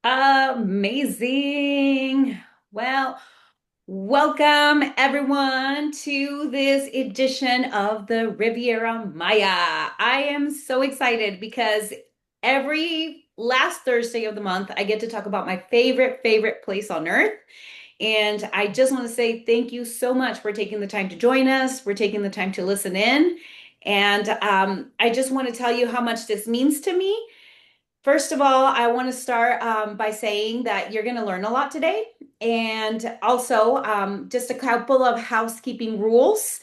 Amazing. Well, welcome everyone to this edition of the Riviera Maya. I am so excited because every last Thursday of the month, I get to talk about my favorite place on earth. And I just want to say thank you so much for taking the time to join us, for taking the time to listen in. And I just want to tell you how much this means to me. First of all, I want to start by saying that you're going to learn a lot today. And also, just a couple of housekeeping rules.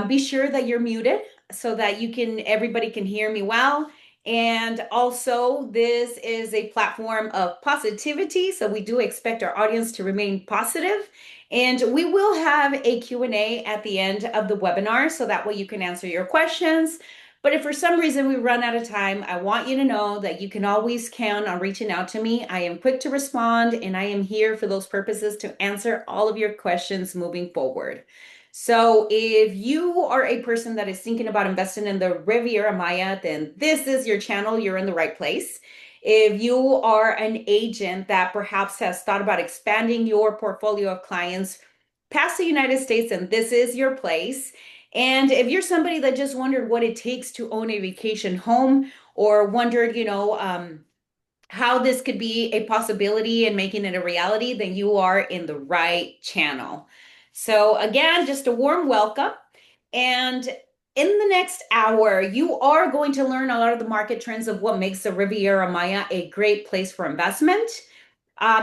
Be sure that you're muted so that everybody can hear me well. And also, this is a platform of positivity, so we do expect our audience to remain positive. And we will have a Q&A at the end of the webinar, so that way you can answer your questions. But if for some reason we run out of time, I want you to know that you can always count on reaching out to me. I am quick to respond and I am here for those purposes to answer all of your questions moving forward. So if you are a person that is thinking about investing in the Riviera Maya, then this is your channel. You're in the right place. If you are an agent that perhaps has thought about expanding your portfolio of clients past the United States, then this is your place. And if you're somebody that just wondered what it takes to own a vacation home or wondered, how this could be a possibility and making it a reality, then you are in the right channel. So, again, just a warm welcome. And in the next hour, you are going to learn a lot of the market trends of what makes the Riviera Maya a great place for investment.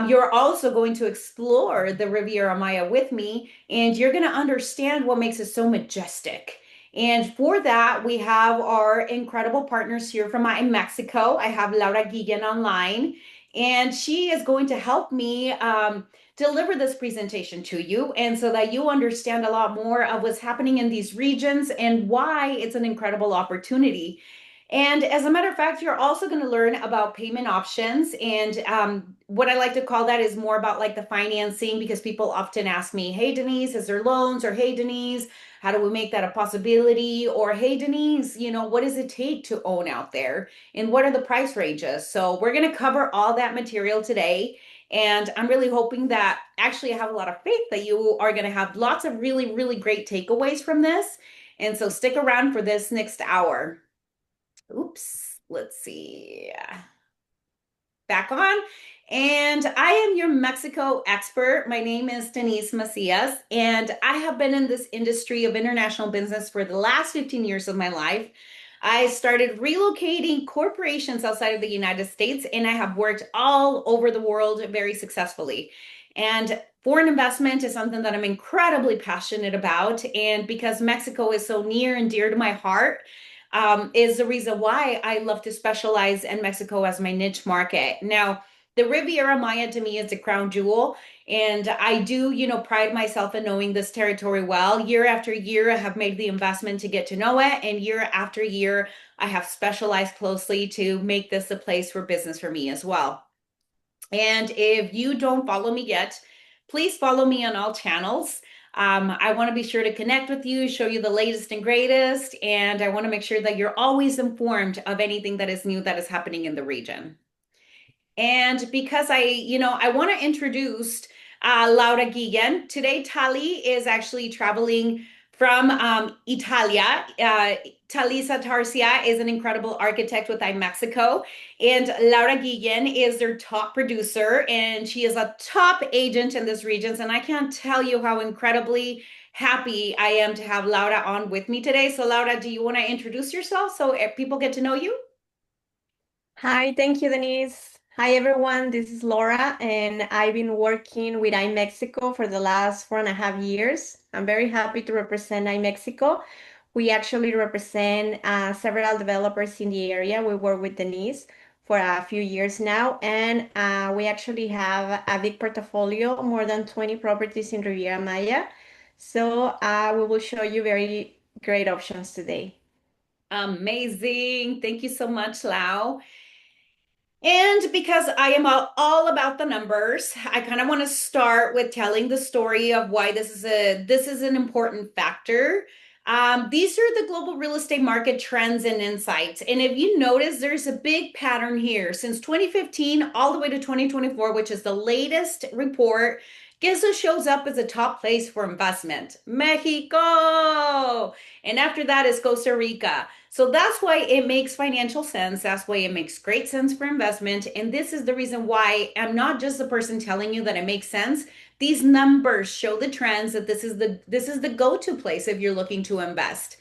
You're also going to explore the Riviera Maya with me, and you're going to understand what makes it so majestic. And for that, we have our incredible partners here from Mexico. I have Laura Guillen online, and she is going to help me deliver this presentation to you, and so that you understand a lot more of what's happening in these regions and why it's an incredible opportunity. And as a matter of fact, you're also going to learn about payment options. And what I like to call that is more about like the financing, because people often ask me, hey, Denise, is there loans? Or hey, Denise, how do we make that a possibility? Or hey, Denise, what does it take to own out there? And what are the price ranges? So we're going to cover all that material today. And I'm really hoping that actually I have a lot of faith that you are going to have lots of really great takeaways from this. And so stick around for this next hour. Oops, let's see. Back on. And I am your Mexico expert. My name is Denise Macias, and I have been in this industry of international business for the last 15 years of my life. I started relocating corporations outside of the United States, and I have worked all over the world very successfully. And foreign investment is something that I'm incredibly passionate about. And because Mexico is so near and dear to my heart, is the reason why I love to specialize in Mexico as my niche market. Now, the Riviera Maya to me is the crown jewel. And I do, pride myself in knowing this territory well. Year after year, I have made the investment to get to know it. And year after year, I have specialized closely to make this a place for business for me as well. And if you don't follow me yet, please follow me on all channels. I want to be sure to connect with you, show you the latest and greatest, and I want to make sure that you're always informed of anything that is new that is happening in the region. And because I want to introduce Laura Guillen. Today, Tali is actually traveling from Italia. Talisa Tarsia is an incredible architect with Mexico, and Laura Guillen is their top producer, and she is a top agent in this region. And I can't tell you how incredibly happy I am to have Laura on with me today. So, Laura, do you want to introduce yourself so people get to know you? Hi, thank you, Denise. Hi, everyone. This is Laura, and I've been working with iMexico for the last 4.5 years. I'm very happy to represent iMexico. We actually represent several developers in the area. We work with Denise for a few years now, and we actually have a big portfolio, more than 20 properties in Riviera Maya. So we will show you very great options today. Amazing. Thank you so much, Lau. And because I am all about the numbers, I kind of want to start with telling the story of why this is an important factor. These are the global real estate market trends and insights. And if you notice, there's a big pattern here. Since 2015 all the way to 2024, which is the latest report, guess who shows up as a top place for investment? Mexico. And after that is Costa Rica. So that's why it makes financial sense. That's why it makes great sense for investment. And this is the reason why I'm not just the person telling you that it makes sense. These numbers show the trends that this is the go-to place if you're looking to invest.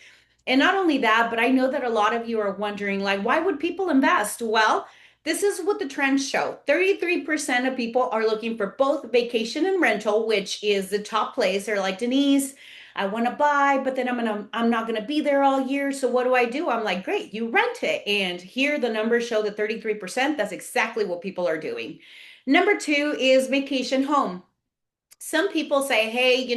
And not only that, but I know that a lot of you are wondering, like, why would people invest? Well, this is what the trends show. 33% of people are looking for both vacation and rental, which is the top place. They're like, Denise, I want to buy, but then I'm not gonna be there all year. So what do? I'm like, great, you rent it. And here the numbers show that 33%, that's exactly what people are doing. Number two is vacation home. Some people say, hey,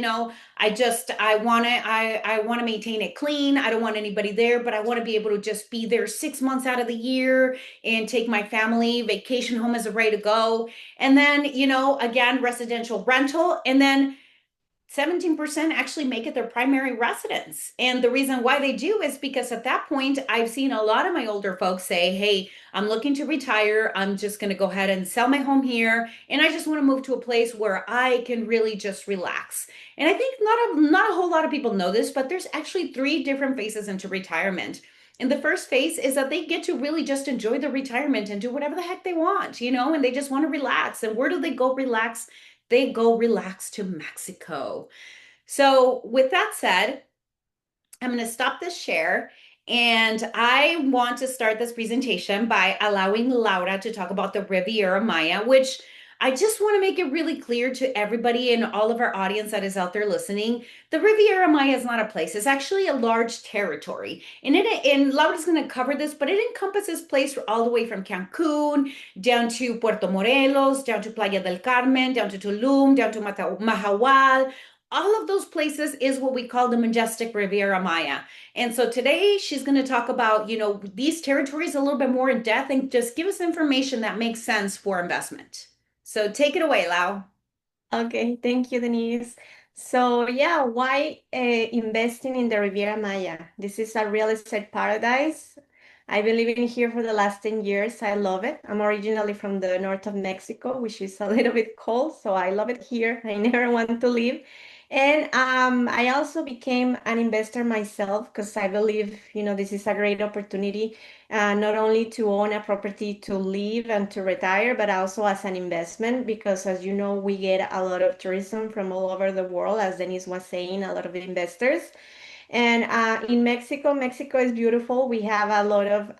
I want to maintain it clean. I don't want anybody there, but I want to be able to just be there 6 months out of the year and take my family. Vacation home is a way to go. And then, again, residential rental. And then 17% actually make it their primary residence. And the reason why they do is because at that point, I've seen a lot of my older folks say, hey, I'm looking to retire. I'm just going to go ahead and sell my home here. And I just want to move to a place where I can really just relax. And I think not a whole lot of people know this, but there's actually three different phases into retirement. And the first phase is that they get to really just enjoy their retirement and do whatever the heck they want, and they just want to relax. And where do they go relax? They go relax to Mexico. So, with that said, I'm going to stop this share and I want to start this presentation by allowing Laura to talk about the Riviera Maya, which I just want to make it really clear to everybody and all of our audience that is out there listening. The Riviera Maya is not a place, it's actually a large territory. And Laura's going to cover this, but it encompasses place all the way from Cancun down to Puerto Morelos, down to Playa del Carmen, down to Tulum, down to Mahahual. All of those places is what we call the majestic Riviera Maya. And so today she's going to talk about, these territories a little bit more in depth and just give us information that makes sense for investment. So take it away, Lau. Okay, thank you, Denise. So yeah, why investing in the Riviera Maya? This is a real estate paradise. I've been living here for the last 10 years. I love it. I'm originally from the north of Mexico, which is a little bit cold, so I love it here. I never want to leave. And I also became an investor myself because I believe, this is a great opportunity not only to own a property to live and to retire, but also as an investment, because as you know, we get a lot of tourism from all over the world, as Denise was saying, a lot of investors. And in Mexico, Mexico is beautiful. We have a lot of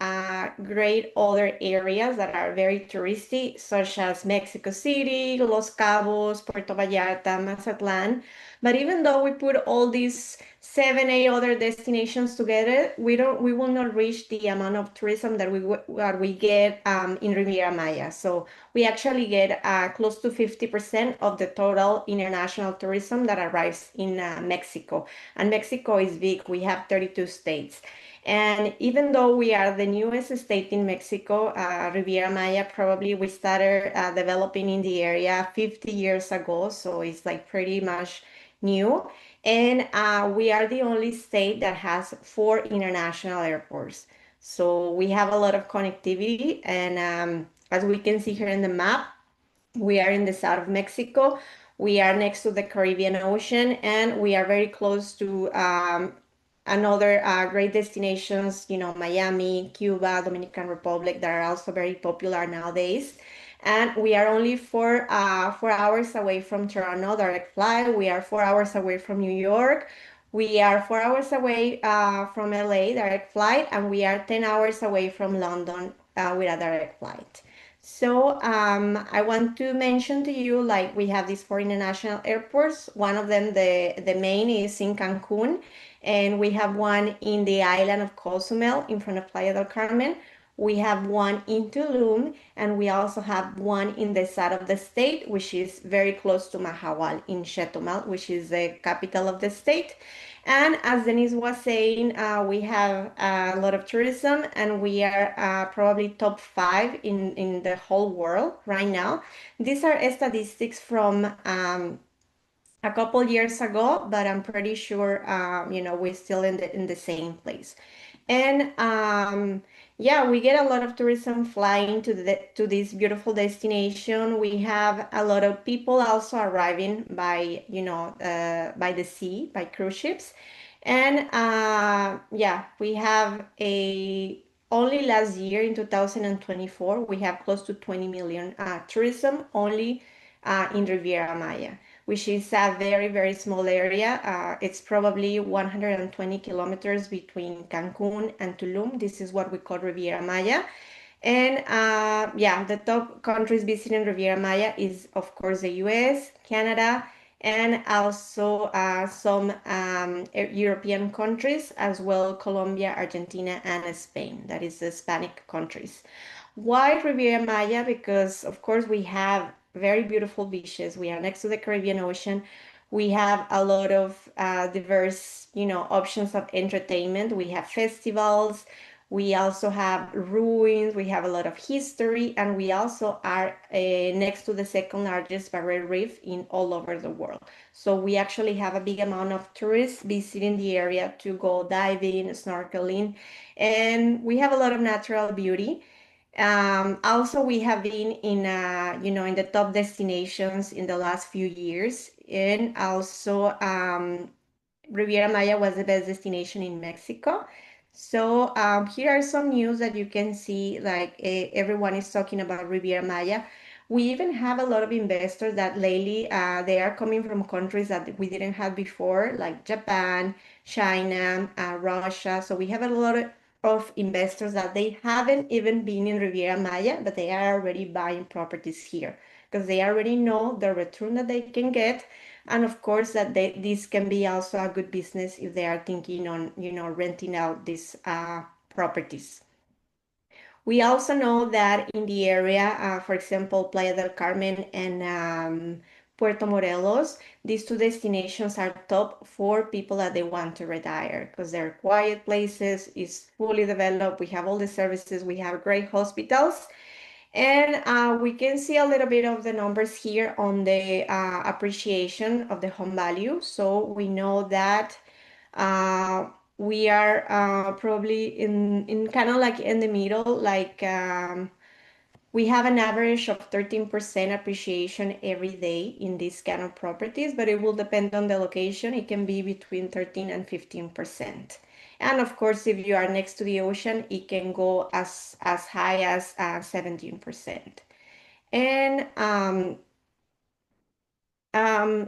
great other areas that are very touristy, such as Mexico City, Los Cabos, Puerto Vallarta, Mazatlan. But even though we put all these seven, eight other destinations together, we will not reach the amount of tourism that we get in Riviera Maya. So we actually get close to 50% of the total international tourism that arrives in Mexico. And Mexico is big. We have 32 states. And even though we are the newest state in Mexico, Riviera Maya, probably we started developing in the area 50 years ago. So it's like pretty much new. And we are the only state that has four international airports. So we have a lot of connectivity. And as we can see here in the map, we are in the south of Mexico. We are next to the Caribbean Ocean, and we are very close to another great destinations, Miami, Cuba, Dominican Republic, that are also very popular nowadays. And we are only 4 hours away from Toronto, direct flight. We are 4 hours away from New York. We are 4 hours away from LA, direct flight, and we are 10 hours away from London with a direct flight. So I want to mention to you, like we have these four international airports. One of them, the main, is in Cancun, and we have one in the island of Cozumel in front of Playa del Carmen. We have one in Tulum, and we also have one in the south of the state, which is very close to Mahahual in Chetumal, which is the capital of the state. And as Denise was saying, we have a lot of tourism, and we are probably top five in the whole world right now. These are statistics from a couple years ago, but I'm pretty sure we're still in the same place. And yeah, we get a lot of tourism flying to this beautiful destination. We have a lot of people also arriving by by the sea, by cruise ships. And yeah, we have a only last year in 2024, we have close to 20 million tourism only in Riviera Maya, which is a very, very small area. It's probably 120 kilometers between Cancun and Tulum. This is what we call Riviera Maya. And yeah, the top countries visiting Riviera Maya is, of course, the US, Canada, and also some European countries, as well Colombia, Argentina, and Spain. That is the Hispanic countries. Why Riviera Maya? Because, of course, we have very beautiful beaches. We are next to the Caribbean Ocean. We have a lot of diverse, options of entertainment. We have festivals. We also have ruins. We have a lot of history, and we also are next to the second largest barrier reef in all over the world. So we actually have a big amount of tourists visiting the area to go diving, snorkeling, and we have a lot of natural beauty. Also, we have been in, in the top destinations in the last few years, and also Riviera Maya was the best destination in Mexico. So here are some news that you can see, like everyone is talking about Riviera Maya. We even have a lot of investors that lately they are coming from countries that we didn't have before, like Japan, China, Russia. So we have a lot of investors that they haven't even been in Riviera Maya, but they are already buying properties here because they already know the return that they can get, and of course that this can be also a good business if they are thinking on renting out these properties. We also know that in the area, for example, Playa del Carmen and Puerto Morelos, these two destinations are top for people that they want to retire because they're quiet places, it's fully developed, we have all the services, we have great hospitals, and we can see a little bit of the numbers here on the appreciation of the home value. So we know that uh, we are probably in kind of like in the middle, like we have an average of 13% appreciation every day in these kind of properties, but it will depend on the location. It can be between 13 and 15%. And of course, if you are next to the ocean, it can go as high as 17%. And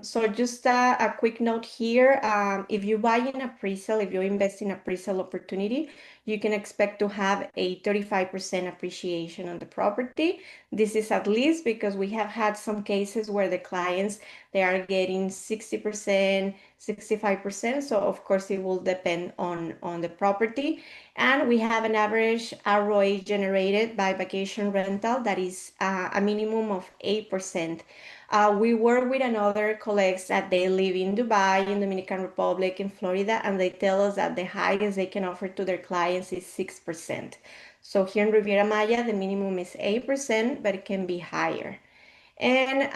so just a quick note here. If you buy in a pre-sale, if you invest in a pre-sale opportunity, you can expect to have a 35% appreciation on the property. This is at least because we have had some cases where the clients, they are getting 60%, 65%. So of course it will depend on the property. And we have an average ROI generated by vacation rental that is a minimum of 8%. We work with another colleagues that they live in Dubai, in Dominican Republic, in Florida, and they tell us that the highest they can offer to their clients is 6%. So here in Riviera Maya, the minimum is 8%, but it can be higher. And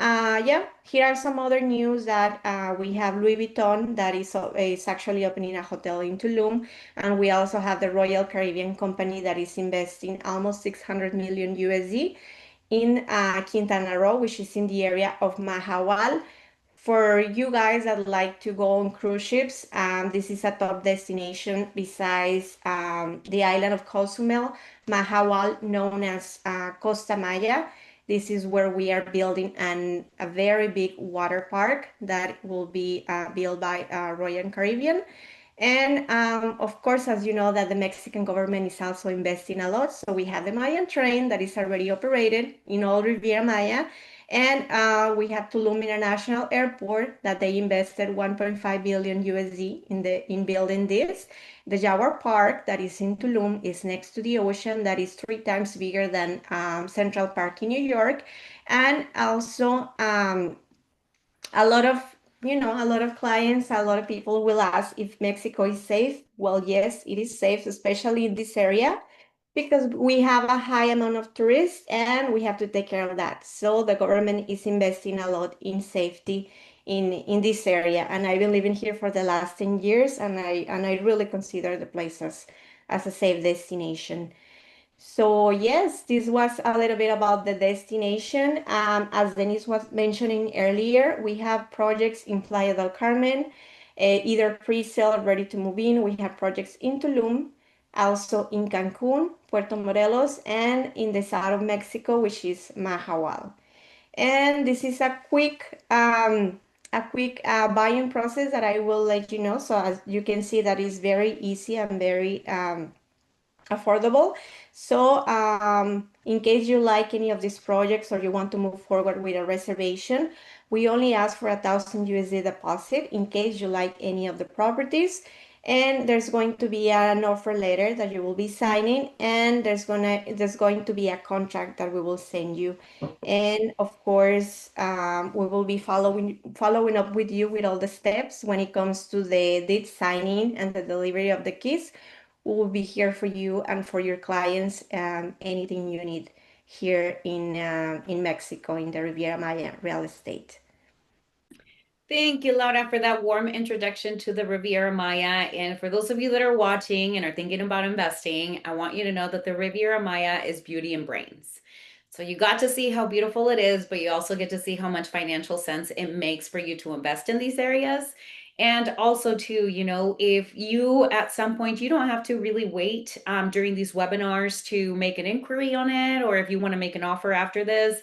yeah, here are some other news that we have Louis Vuitton that is actually opening a hotel in Tulum, and we also have the Royal Caribbean Company that is investing almost 600 million USD in Quintana Roo, which is in the area of Mahawal. For you guys that like to go on cruise ships, this is a top destination besides the island of Cozumel, Mahawal, known as Costa Maya. This is where we are building a very big water park that will be built by Royal Caribbean. And of course, as you know, that the Mexican government is also investing a lot. So we have the Mayan train that is already operated in all Riviera Maya. And we have Tulum International Airport that they invested 1.5 billion USD in building this. The Jaguar Park that is in Tulum is next to the ocean, that is 3 times bigger than Central Park in New York. And also a lot of a lot of clients, a lot of people will ask if Mexico is safe. Well, yes, it is safe, especially in this area, because we have a high amount of tourists and we have to take care of that. So the government is investing a lot in safety in this area. And I've been living here for the last 10 years, and I really consider the place as a safe destination. So yes, this was a little bit about the destination. As Denise was mentioning earlier, we have projects in Playa del Carmen, either pre-sale or ready to move in. We have projects in Tulum, also in Cancun, Puerto Morelos, and in the south of Mexico, which is Mahahual. And this is a quick buying process that I will let you know. So as you can see, that is very easy and very affordable. So, in case you like any of these projects or you want to move forward with a reservation, we only ask for 1,000 USD deposit in case you like any of the properties. And there's going to be an offer letter that you will be signing, and there's going to be a contract that we will send you. And of course, we will be following up with you with all the steps when it comes to the deed signing and the delivery of the keys. We will be here for you and for your clients, anything you need here in Mexico in the Riviera Maya real estate. Thank you, Laura, for that warm introduction to the Riviera Maya. And for those of you that are watching and are thinking about investing, I want you to know that the Riviera Maya is beauty and brains. So you got to see how beautiful it is, but you also get to see how much financial sense it makes for you to invest in these areas. And also, too, if you at some point you don't have to really wait during these webinars to make an inquiry on it, or if you want to make an offer after this,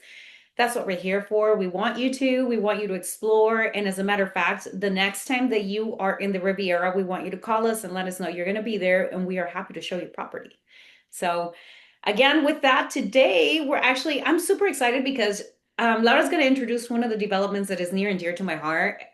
that's what we're here for. We want you to. We want you to explore. And as a matter of fact, the next time that you are in the Riviera, we want you to call us and let us know you're going to be there, and we are happy to show you property. So, again, with that, today I'm super excited because Laura's going to introduce one of the developments that is near and dear to my heart.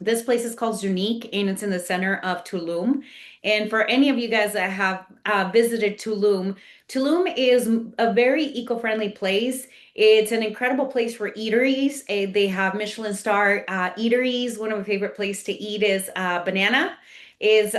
This place is called Zunique, and it's in the center of Tulum. And for any of you guys that have visited Tulum, Tulum is a very eco-friendly place. It's an incredible place for eateries. They have Michelin star eateries. One of my favorite places to eat is Banana. Is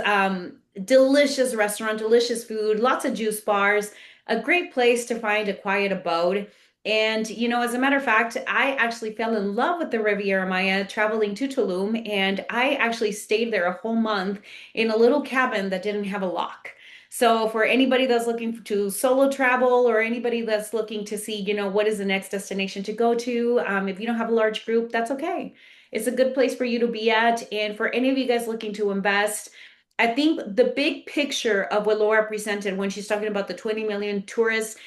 delicious restaurant, delicious food, lots of juice bars, a great place to find a quiet abode. And, as a matter of fact, I actually fell in love with the Riviera Maya traveling to Tulum, and I actually stayed there a whole month in a little cabin that didn't have a lock. So, for anybody that's looking to solo travel or anybody that's looking to see, what is the next destination to go to, if you don't have a large group, that's okay. It's a good place for you to be at. And for any of you guys looking to invest, I think the big picture of what Laura presented when she's talking about the 20 million tourists,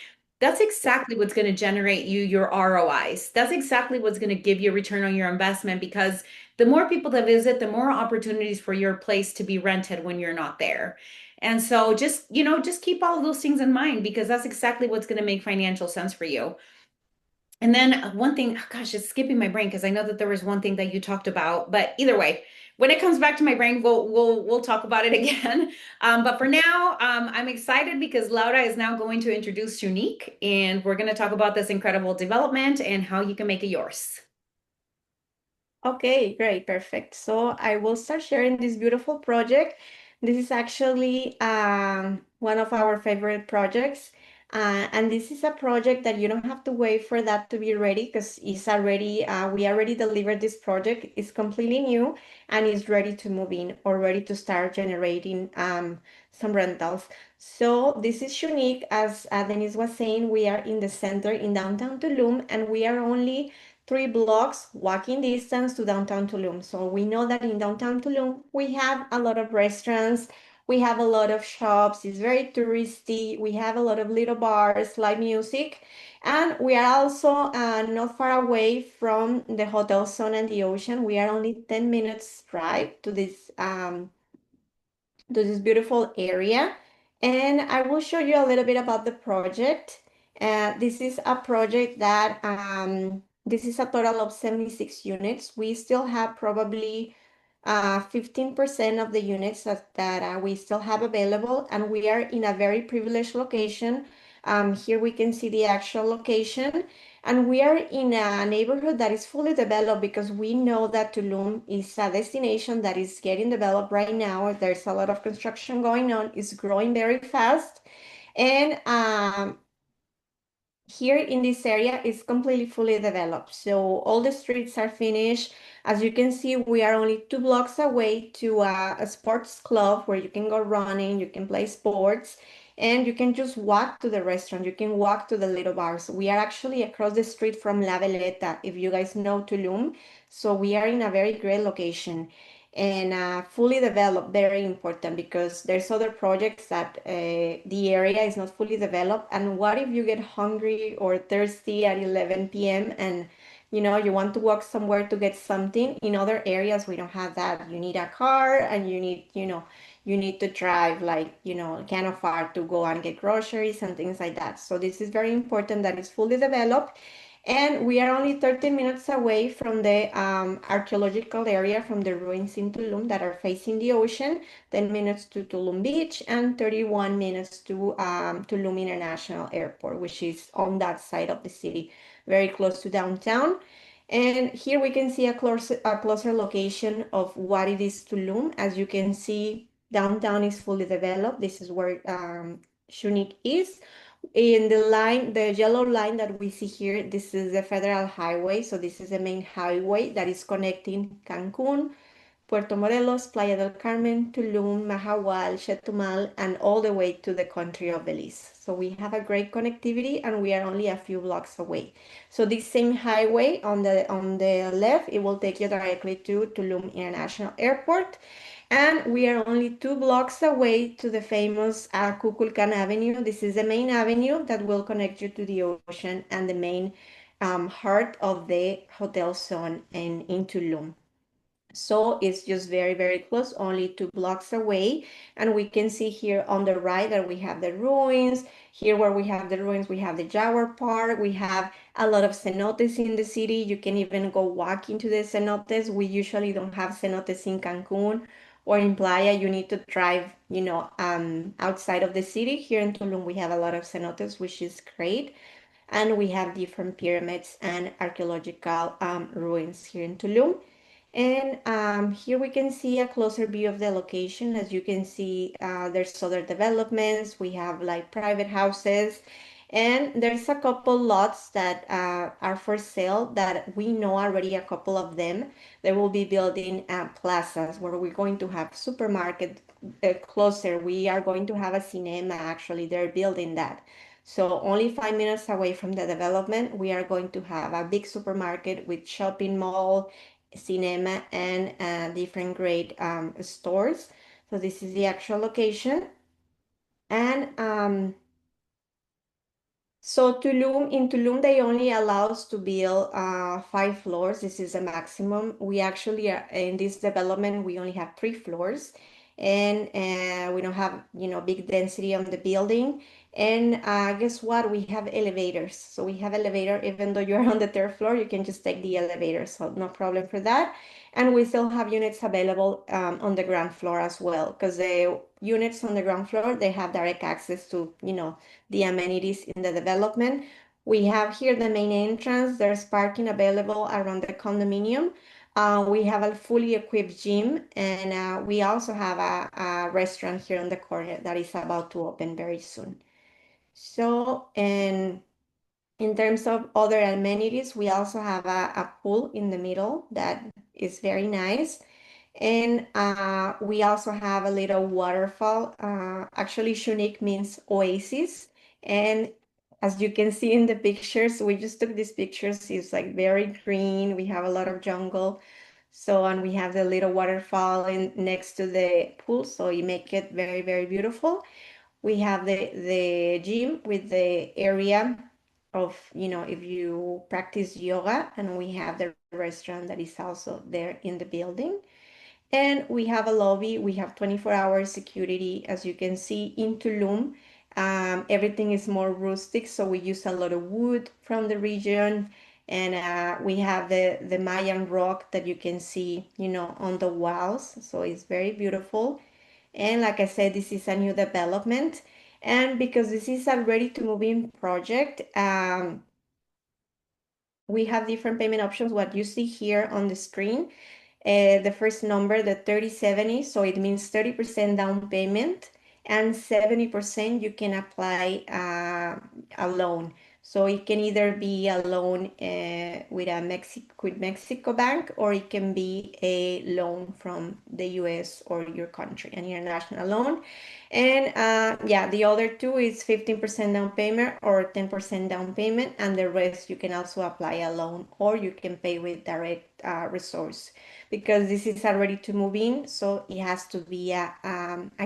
that's exactly what's going to generate you your ROIs. That's exactly what's going to give you a return on your investment because the more people that visit, the more opportunities for your place to be rented when you're not there. And so just keep all of those things in mind because that's exactly what's going to make financial sense for you. And then one thing, oh gosh, it's skipping my brain because I know that there was one thing that you talked about, but either way, when it comes back to my brain, we'll talk about it again. But for now, I'm excited because Laura is now going to introduce Unique, and we're going to talk about this incredible development and how you can make it yours. Okay, great, perfect. So I will start sharing this beautiful project. This is actually one of our favorite projects. And this is a project that you don't have to wait for that to be ready because we already delivered this project. It's completely new and it's ready to move in or ready to start generating some rentals. So this is unique. As Denise was saying, we are in the center in downtown Tulum, and we are only 3 blocks walking distance to downtown Tulum. So we know that in downtown Tulum, we have a lot of restaurants, we have a lot of shops, it's very touristy, we have a lot of little bars, live music, and we are also not far away from the hotel zone and the ocean. We are only 10 minutes drive to this beautiful area. And I will show you a little bit about the project. This is a project that this is a total of 76 units. We still have probably 15% of the units that we still have available, and we are in a very privileged location. Here we can see the actual location, and we are in a neighborhood that is fully developed because we know that Tulum is a destination that is getting developed right now. There's a lot of construction going on, it's growing very fast. And here in this area is completely fully developed. So all the streets are finished. As you can see, we are only 2 blocks away to a sports club where you can go running, you can play sports, and you can just walk to the restaurant. You can walk to the little bars. We are actually across the street from La Veleta, if you guys know Tulum. So we are in a very great location and fully developed, very important because there's other projects that the area is not fully developed. And what if you get hungry or thirsty at 11 p.m. and you want to walk somewhere to get something? In other areas we don't have that. You need a car and you need to drive like kind of far to go and get groceries and things like that. So this is very important that it's fully developed, and we are only 13 minutes away from the archaeological area, from the ruins in Tulum that are facing the ocean, 10 minutes to Tulum Beach, and 31 minutes to Tulum International Airport, which is on that side of the city, very close to downtown. And here we can see a closer location of what it is Tulum. As you can see, downtown is fully developed. This is where Shunik is. In the line, the yellow line that we see here, this is the federal highway. So this is the main highway that is connecting Cancun, Puerto Morelos, Playa del Carmen, Tulum, Mahahual, Chetumal, and all the way to the country of Belize. So we have a great connectivity and we are only a few blocks away. So this same highway on the left, it will take you directly to Tulum International Airport. And we are only 2 blocks away to the famous Kukulkan Avenue. This is the main avenue that will connect you to the ocean and the main heart of the hotel zone in Tulum. So it's just very, very close, only 2 blocks away. And we can see here on the right that we have the ruins. Here where we have the ruins, we have the Jaguar Park. We have a lot of cenotes in the city. You can even go walk into the cenotes. We usually don't have cenotes in Cancun or in Playa. You need to drive, outside of the city. Here in Tulum, we have a lot of cenotes, which is great. And we have different pyramids and archaeological ruins here in Tulum. And here we can see a closer view of the location. As you can see, there's other developments. We have like private houses, and there's a couple lots that are for sale that we know already a couple of them. They will be building plazas where we're going to have supermarket closer. We are going to have a cinema, actually. They're building that. So only 5 minutes away from the development, we are going to have a big supermarket with shopping mall, cinema, and different great stores. So this is the actual location. And so in Tulum, they only allow us to build 5 floors. This is a maximum. We actually are in this development, we only have 3 floors, and we don't have, big density on the building. And guess what? We have elevators. So we have elevator, even though you're on the third floor, you can just take the elevator. So no problem for that. And we still have units available on the ground floor as well, because the units on the ground floor, they have direct access to, the amenities in the development. We have here the main entrance. There's parking available around the condominium. We have a fully equipped gym, and we also have a restaurant here on the corner that is about to open very soon. So, and in terms of other amenities, we also have a pool in the middle that is very nice. And we also have a little waterfall. Actually, Shunik means oasis. And as you can see in the pictures, we just took these pictures. It's like very green. We have a lot of jungle. So, and we have the little waterfall next to the pool. So you make it very, very beautiful. We have the gym with the area of, if you practice yoga, and we have the restaurant that is also there in the building. And we have a lobby. We have 24-hour security. As you can see in Tulum, everything is more rustic, so we use a lot of wood from the region. And we have the Mayan rock that you can see, on the walls. So it's very beautiful. And like I said, this is a new development. And because this is a ready to move in project, we have different payment options. What you see here on the screen, the first number, the 3070, so it means 30% down payment and 70% you can apply a loan. So it can either be a loan with Mexico bank, or it can be a loan from the US or your country, an international loan. And yeah, the other two is 15% down payment or 10% down payment, and the rest you can also apply a loan or you can pay with direct resource, because this is a ready to move in, so it has to be a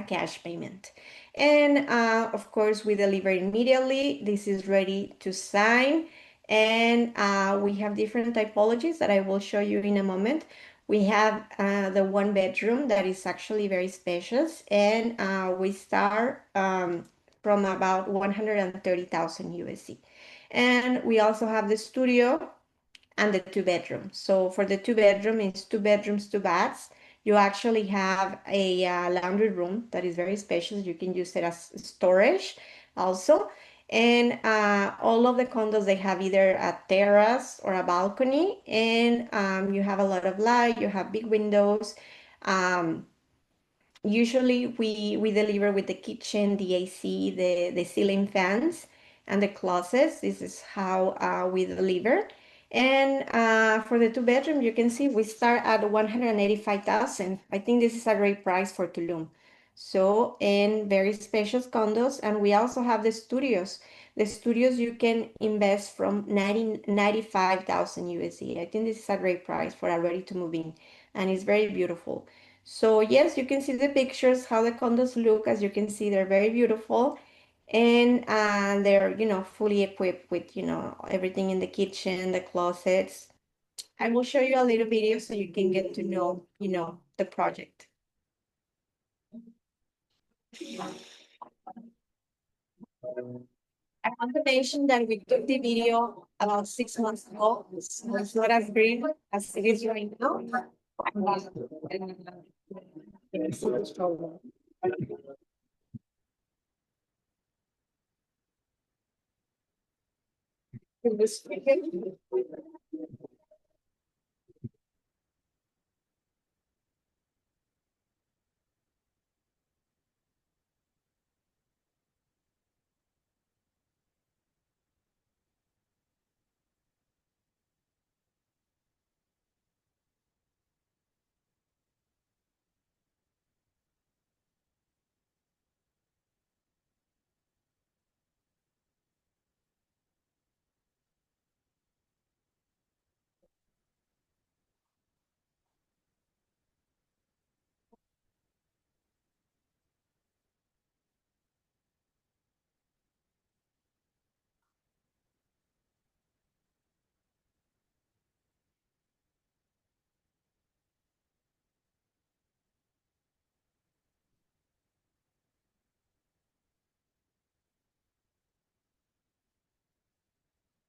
cash payment. And of course, we deliver immediately. This is ready to sign. And we have different typologies that I will show you in a moment. We have the one bedroom that is actually very spacious, and we start from about 130,000 USD. And we also have the studio and the two bedrooms. So for the two bedroom, it's two bedrooms, two baths. You actually have a laundry room that is very spacious. You can use it as storage also. And all of the condos, they have either a terrace or a balcony, and you have a lot of light, you have big windows. Um, Usually we deliver with the kitchen, the AC, the ceiling fans, and the closets. This is how we deliver. And for the two bedroom, you can see we start at 185,000. I think this is a great price for Tulum. So, and very spacious condos. And we also have the studios. The studios you can invest from 95,000 USD. I think this is a great price for a ready to move in. And it's very beautiful. So yes, you can see the pictures, how the condos look. As you can see, they're very beautiful. And they're, fully equipped with, everything in the kitchen, the closets. I will show you a little video so you can get to know, the project. I want to mention that we took the video about 6 months ago. So it's not as green as it is right now.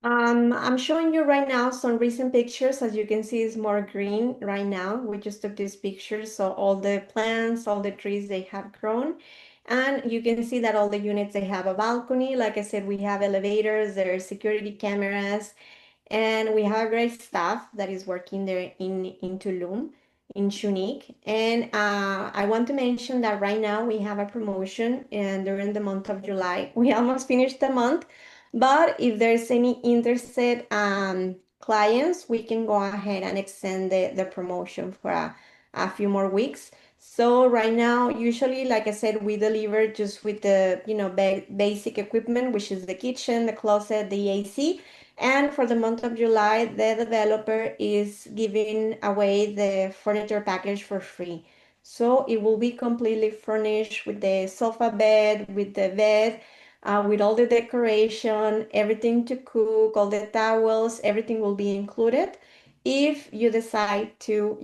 I'm showing you right now some recent pictures. As you can see, it's more green right now. We just took these pictures, so all the plants, all the trees, they have grown. And you can see that all the units, they have a balcony. Like I said, we have elevators, there are security cameras, and we have a great staff that is working there in Tulum, in Shunique. And I want to mention that right now we have a promotion, and during the month of July, we almost finished the month. But if there's any interested clients, we can go ahead and extend the promotion for a few more weeks. So right now, usually, like I said, we deliver just with the basic equipment, which is the kitchen, the closet, the AC. And for the month of July, the developer is giving away the furniture package for free. So it will be completely furnished with the sofa bed, with the bed, with all the decoration, everything to cook, all the towels, everything will be included. If you decide to,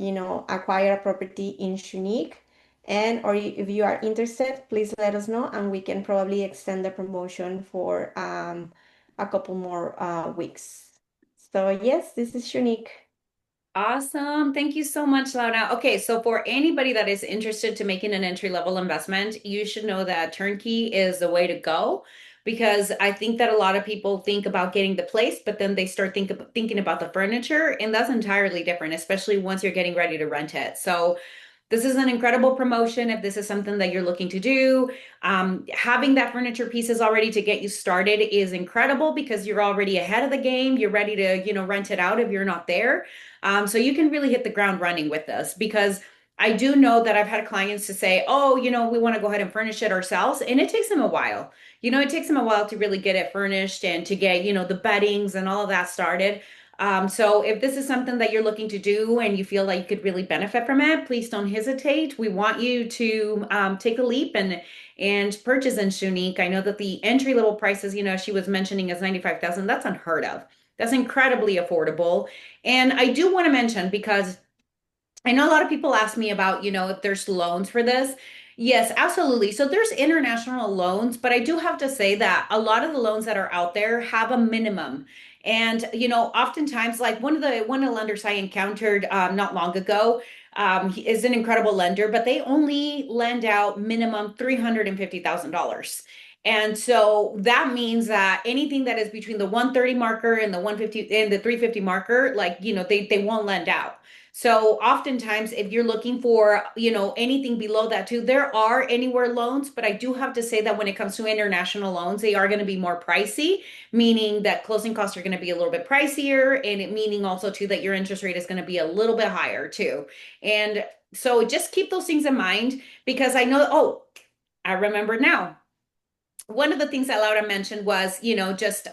acquire a property in Shunique, and or if you are interested, please let us know, and we can probably extend the promotion for a couple more weeks. So yes, this is Shunique. Awesome. Thank you so much, Laura. Okay, so for anybody that is interested to making an entry-level investment, you should know that turnkey is the way to go, because I think that a lot of people think about getting the place, but then they start thinking about the furniture, and that's entirely different, especially once you're getting ready to rent it. So This is an incredible promotion if this is something that you're looking to do. Having that furniture pieces already to get you started is incredible because you're already ahead of the game. You're ready to, rent it out if you're not there. So you can really hit the ground running with this because I do know that I've had clients to say, oh, we want to go ahead and furnish it ourselves. And it takes them a while. It takes them a while to really get it furnished and to get, the beddings and all of that started. So if this is something that you're looking to do and you feel like you could really benefit from it, please don't hesitate. We want you to take a leap and purchase in Shunique. I know that the entry level prices, she was mentioning is 95,000. That's unheard of. That's incredibly affordable. And I do want to mention because I know a lot of people ask me about, if there's loans for this. Yes, absolutely. So there's international loans, but I do have to say that a lot of the loans that are out there have a minimum. And, oftentimes, like one of the lenders I encountered not long ago he is an incredible lender, but they only lend out minimum $350,000. And so that means that anything that is between the 130 marker and the 150 and the 350 marker, like, they won't lend out. So oftentimes, if you're looking for, anything below that too, there are anywhere loans, but I do have to say that when it comes to international loans, they are going to be more pricey, meaning that closing costs are going to be a little bit pricier, and it meaning also too that your interest rate is going to be a little bit higher too. And so just keep those things in mind because I know, oh, I remember now one of the things that Laura mentioned was, just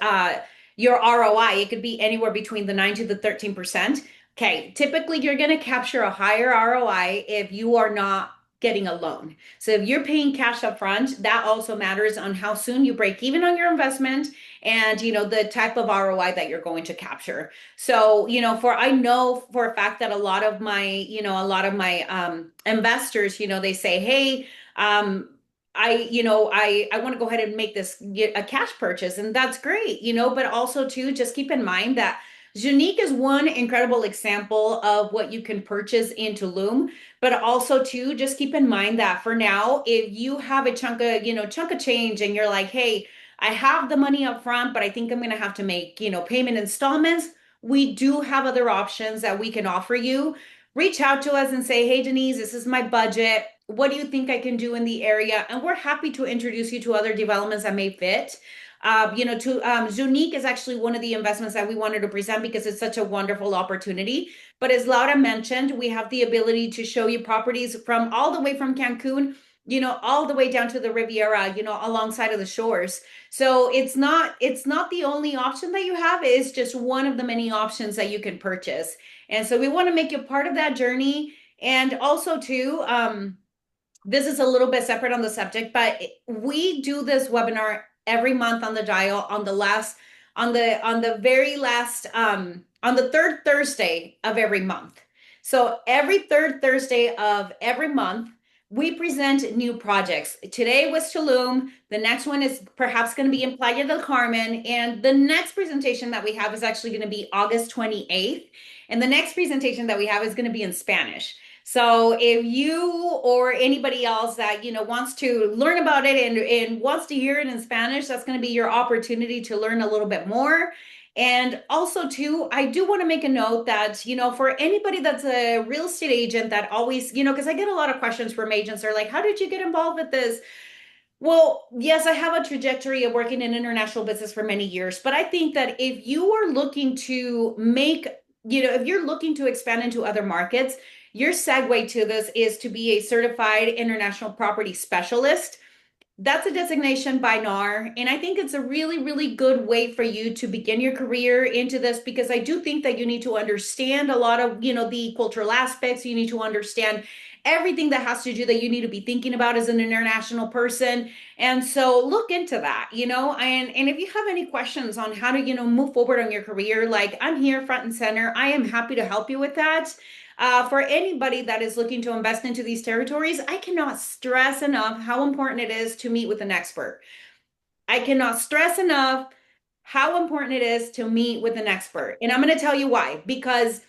your ROI. It could be anywhere between the 9 to the 13%. Okay, typically you're going to capture a higher ROI if you are not getting a loan. So if you're paying cash up front, that also matters on how soon you break even on your investment and the type of ROI that you're going to capture. So, for I know for a fact that a lot of my investors, they say, "Hey, I want to go ahead and make this a cash purchase, and that's great, but also too, just keep in mind that Unique is one incredible example of what you can purchase in Tulum, but also too, just keep in mind that for now, if you have a chunk of change and you're like, hey, I have the money up front, but I think I'm going to have to make, payment installments. We do have other options that we can offer you. Reach out to us and say, hey, Denise, this is my budget. What do you think I can do in the area? And we're happy to introduce you to other developments that may fit. Zunique is actually one of the investments that we wanted to present because it's such a wonderful opportunity. But as Laura mentioned, we have the ability to show you properties from all the way from Cancun, all the way down to the Riviera, alongside of the shores. So it's not the only option that you have. It's just one of the many options that you can purchase. And so we want to make you part of that journey. And also too, this is a little bit separate on the subject, but we do this webinar every month on the dial on the very last on the third Thursday of every month. So every third Thursday of every month, we present new projects. Today was Tulum. The next one is perhaps going to be in Playa del Carmen. And the next presentation that we have is actually going to be August 28th. And the next presentation that we have is going to be in Spanish. So if you or anybody else that wants to learn about it and wants to hear it in Spanish, that's going to be your opportunity to learn a little bit more. And also too, I do want to make a note that, for anybody that's a real estate agent that always, because I get a lot of questions from agents. They're like, how did you get involved with this? Well, yes, I have a trajectory of working in international business for many years, but I think that if you are looking to if you're looking to expand into other markets, your segue to this is to be a certified international property specialist. That's a designation by NAR. And I think it's a really, really good way for you to begin your career into this because I do think that you need to understand a lot of, the cultural aspects. You need to understand everything that has to do that you need to be thinking about as an international person. And so look into that, and if you have any questions on how to, move forward on your career, like I'm here front and center, I am happy to help you with that. For anybody that is looking to invest into these territories, I cannot stress enough how important it is to meet with an expert. I cannot stress enough how important it is to meet with an expert. And I'm going to tell you why. Because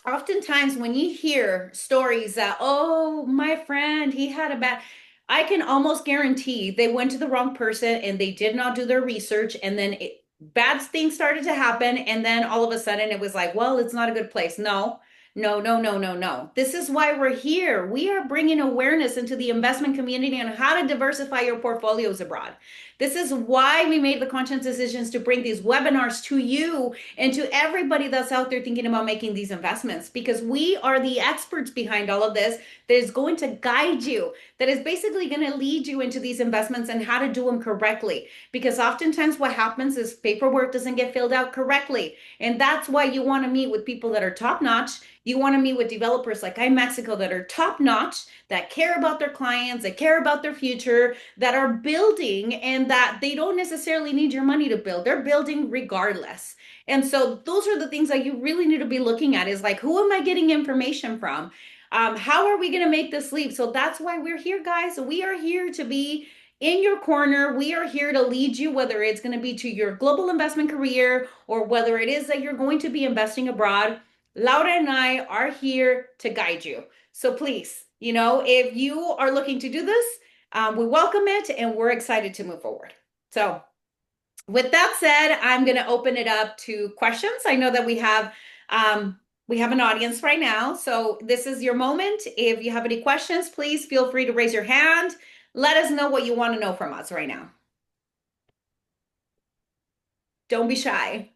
oftentimes when you hear stories that, oh, my friend, he had a bad, I can almost guarantee they went to the wrong person and they did not do their research. And then bad things started to happen. And then all of a sudden it was like, well, it's not a good place. No, No, no, no, no, no. This is why we're here. We are bringing awareness into the investment community on how to diversify your portfolios abroad. This is why we made the conscious decisions to bring these webinars to you and to everybody that's out there thinking about making these investments, because we are the experts behind all of this that is going to guide you, that is basically going to lead you into these investments and how to do them correctly. Because oftentimes what happens is paperwork doesn't get filled out correctly. And that's why you want to meet with people that are top notch. You want to meet with developers like iMexico that are top notch, that care about their clients, that care about their future, that are building, and that they don't necessarily need your money to build. They're building regardless. And so those are the things that you really need to be looking at, is like, who am I getting information from? How are we going to make this leap? So that's why we're here, guys. We are here to be in your corner. We are here to lead you, whether it's going to be to your global investment career or whether it is that you're going to be investing abroad. Laura and I are here to guide you. So please, if you are looking to do this, we welcome it and we're excited to move forward. So, with that said, I'm going to open it up to questions. I know that we have an audience right now, so this is your moment. If you have any questions, please feel free to raise your hand. Let us know what you want to know from us right now. Don't be shy.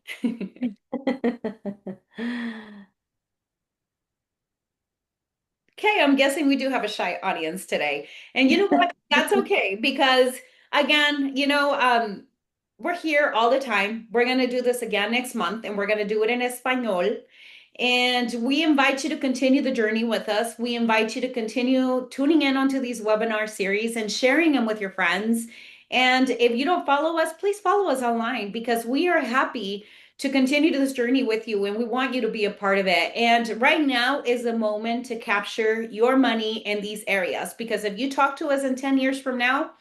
Okay, I'm guessing we do have a shy audience today. And you know what? That's okay because again, we're here all the time. We're going to do this again next month and we're going to do it in Espanol. And we invite you to continue the journey with us. We invite you to continue tuning in onto these webinar series and sharing them with your friends. And if you don't follow us, please follow us online because we are happy to continue this journey with you and we want you to be a part of it. And right now is the moment to capture your money in these areas because if you talk to us in 10 years from now,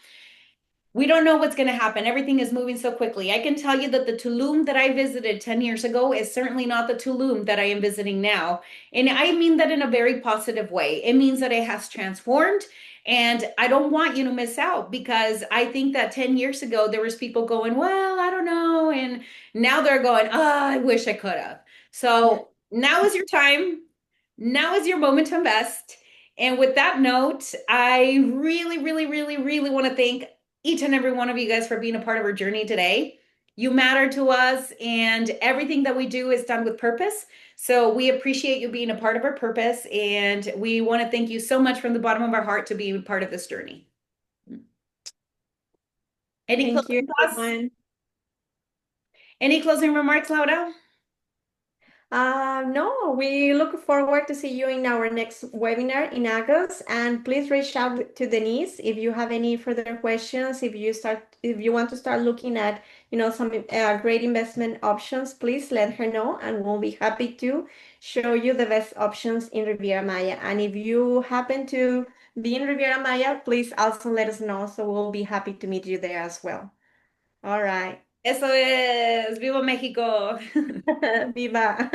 we don't know what's going to happen. Everything is moving so quickly. I can tell you that the Tulum that I visited 10 years ago is certainly not the Tulum that I am visiting now. And I mean that in a very positive way. It means that it has transformed. And I don't want you to miss out because I think that 10 years ago, there was people going, well, I don't know. And now they're going, oh, I wish I could have. So now is your time. Now is your moment to invest. And with that note, I really, really, really, really want to thank each and every one of you guys for being a part of our journey today. You matter to us, and everything that we do is done with purpose. So we appreciate you being a part of our purpose, and we want to thank you so much from the bottom of our heart to be part of this journey. Any Thank you, closing thoughts? everyone. Any closing remarks, Laura? No, we look forward to see you in our next webinar in August. And please reach out to Denise if you have any further questions. If you want to start looking at, some great investment options, please let her know, and we'll be happy to show you the best options in Riviera Maya. And if you happen to be in Riviera Maya, please also let us know. So we'll be happy to meet you there as well. All right. Eso es, viva México. Viva.